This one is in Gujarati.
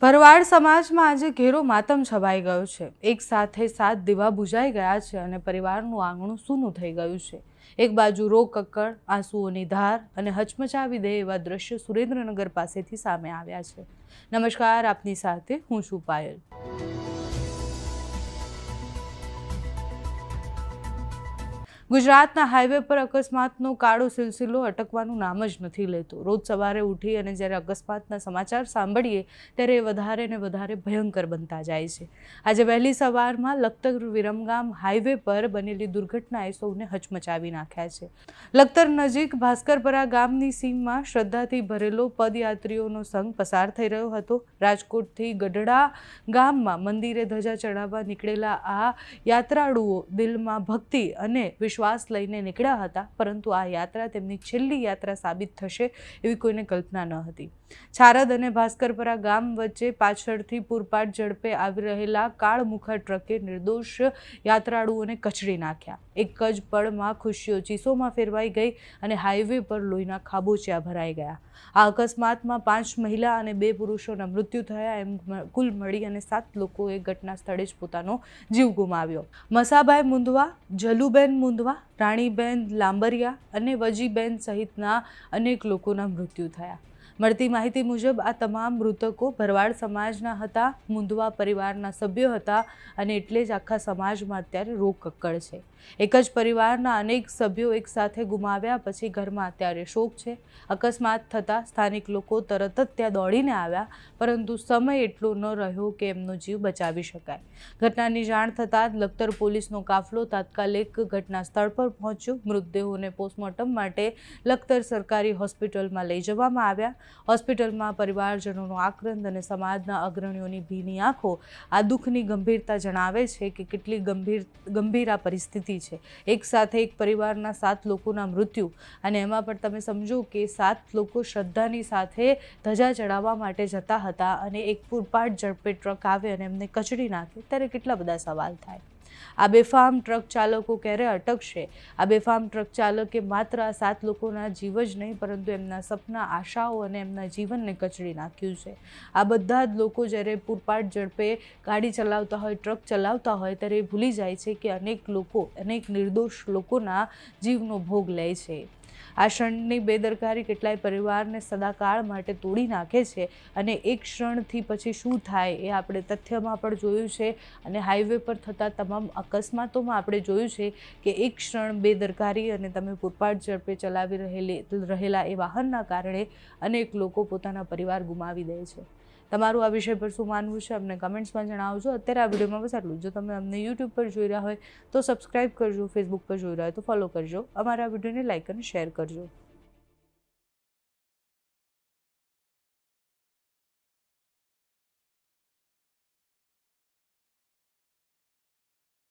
ભરવાડ સમાજમાં આજે ઘેરો માતમ છવાઈ ગયો છે। એક સાથે 7 દીવા બુઝાઈ ગયા છે અને પરિવારનું આંગણું સૂનું થઈ ગયું છે। એક બાજુ રોગ કક્કડ, આંસુઓની ધાર અને હચમચાવી દે એવા દ્રશ્યો સુરેન્દ્રનગર પાસેથી સામે આવ્યા છે। નમસ્કાર, આપની સાથે હું છું પાયલ। ગુજરાતના હાઈવે પર અકસ્માતનો કાળો સિલસિલો અટકવાનું નામ જ નથી લેતો। રોજ સવારે ઉઠી અને જ્યારે અકસ્માતના સમાચાર સાંભળીએ ત્યારે એ વધારે ને વધારે ભયંકર બનતા જાય છે। આજે વહેલી સવારમાં લખતર વિરમગામ હાઈવે પર બનેલી દુર્ઘટનાએ સૌને હચમચાવી નાખ્યા છે। લખતર નજીક ભાસ્કરપરા ગામની સીમમાં શ્રદ્ધાથી ભરેલો પદયાત્રીઓનો સંઘ પસાર થઈ રહ્યો હતો। રાજકોટથી ગઢડા ગામમાં મંદિરે ધજા ચડાવવા નીકળેલા આ યાત્રાળુઓ દિલમાં ભક્તિ અને વિશ્વાસ લઈને નીકળ્યા હતા, પરંતુ આ યાત્રા તેમની છેલ્લી યાત્રા સાબિત થશે એવી કોઈને કલ્પના ન હતી। છારદ અને ભાસ્કરપરા ગામ વચ્ચે પાછળથી પૂરપાટ ઝડપે આવી રહેલા કાળમુખા ટ્રકે નિર્દોષ યાત્રાળુઓને કચડી નાખ્યા। એક જ પળમાં ખુશીઓ ચીસોમાં ફેરવાઈ ગઈ અને હાઈવે પર લોહીના ખાબોચિયા ભરાઈ ગયા। આ અકસ્માતમાં 5 મહિલા અને 2 પુરુષોના મૃત્યુ થયા। એમ કુલ મળી અને 7 લોકોએ ઘટના સ્થળે જ પોતાનો જીવ ગુમાવ્યો। મસાભાઈ મુંદવા, જલુબેન મુંદવા, રાણીબેન લાંબરિયા અને વજીબેન સહિતના અનેક લોકોના મૃત્યુ થયા। મળતી માહિતી મુજબ આ તમામ મૃતકો ભરવાડ સમાજના હતા, મુંદવા પરિવારના સભ્યો હતા અને એટલે જ આખા સમાજમાં અત્યારે રોગ કક્કડ છે। એક જ પરિવારના અનેક સભ્યો એક સાથે ગુમાવ્યા પછી ઘરમાં અત્યારે શોક છે। અકસ્માત થતાં સ્થાનિક લોકો તરત જ ત્યાં દોડીને આવ્યા, પરંતુ સમય એટલો ન રહ્યો કે એમનો જીવ બચાવી શકાય। ઘટનાની જાણ થતાં જ લખતર પોલીસનો કાફલો તાત્કાલિક ઘટના સ્થળ પર પહોંચ્યો। મૃતદેહોને પોસ્ટમોર્ટમ માટે લખતર સરકારી હોસ્પિટલમાં લઈ જવામાં આવ્યા। હોસ્પિટલમાં પરિવારજનોનો આક્રંદ અને સમાજના અગ્રણીઓની ભીની આંખો આ દુઃખની ગંભીરતા જણાવે છે કે કેટલી ગંભીર આ પરિસ્થિતિ છે। એક સાથે એક પરિવારના 7 લોકોના મૃત્યુ, અને એમાં પણ તમે સમજો કે 7 લોકો શ્રદ્ધાની સાથે ધજા ચડાવવા માટે જતા હતા અને એક પૂરપાટ ઝડપે ટ્રક આવે અને એમને કચડી નાખે, ત્યારે કેટલા બધા સવાલ થાય। આ બેફામ ટ્રક ચાલકો ક્યારે અટકશે? આ બેફામ ટ્રક ચાલકે માત્ર આ 7 લોકોના જીવ જ નહીં, પરંતુ એમના સપના, આશાઓ અને એમના જીવનને કચડી નાખ્યું છે। આ બધા જ લોકો જ્યારે પૂરપાટ ઝડપે ગાડી ચલાવતા હોય, ટ્રક ચલાવતા હોય, ત્યારે એ ભૂલી જાય છે કે અનેક નિર્દોષ લોકોના જીવનો ભોગ લે છે। આ ક્ષણની બેદરકારી કેટલાય પરિવારને સદાકાળ માટે તોડી નાખે છે અને એક ક્ષણથી પછી શું થાય એ આપણે તથ્યમાં પણ જોયું છે અને હાઈવે પર થતા તમામ અકસ્માતોમાં આપણે જોયું છે કે એક ક્ષણ બેદરકારી અને તમે પૂરપાટ ઝડપે ચલાવી રહેલા એ વાહનના કારણે અનેક લોકો પોતાના પરિવાર ગુમાવી દે છે। તમારું આ વિષય પર શું માનવું છે અમને કમેન્ટ્સમાં જણાવજો। અત્યારે આ વિડીયોમાં બસ આટલું। જો તમે અમને યુટ્યુબ પર જોઈ રહ્યા હોય તો સબસ્ક્રાઈબ કરજો, ફેસબુક પર જોઈ રહ્યા હોય તો ફોલો કરજો, અમારા વિડીયોને લાઇક અને શેર કરજો।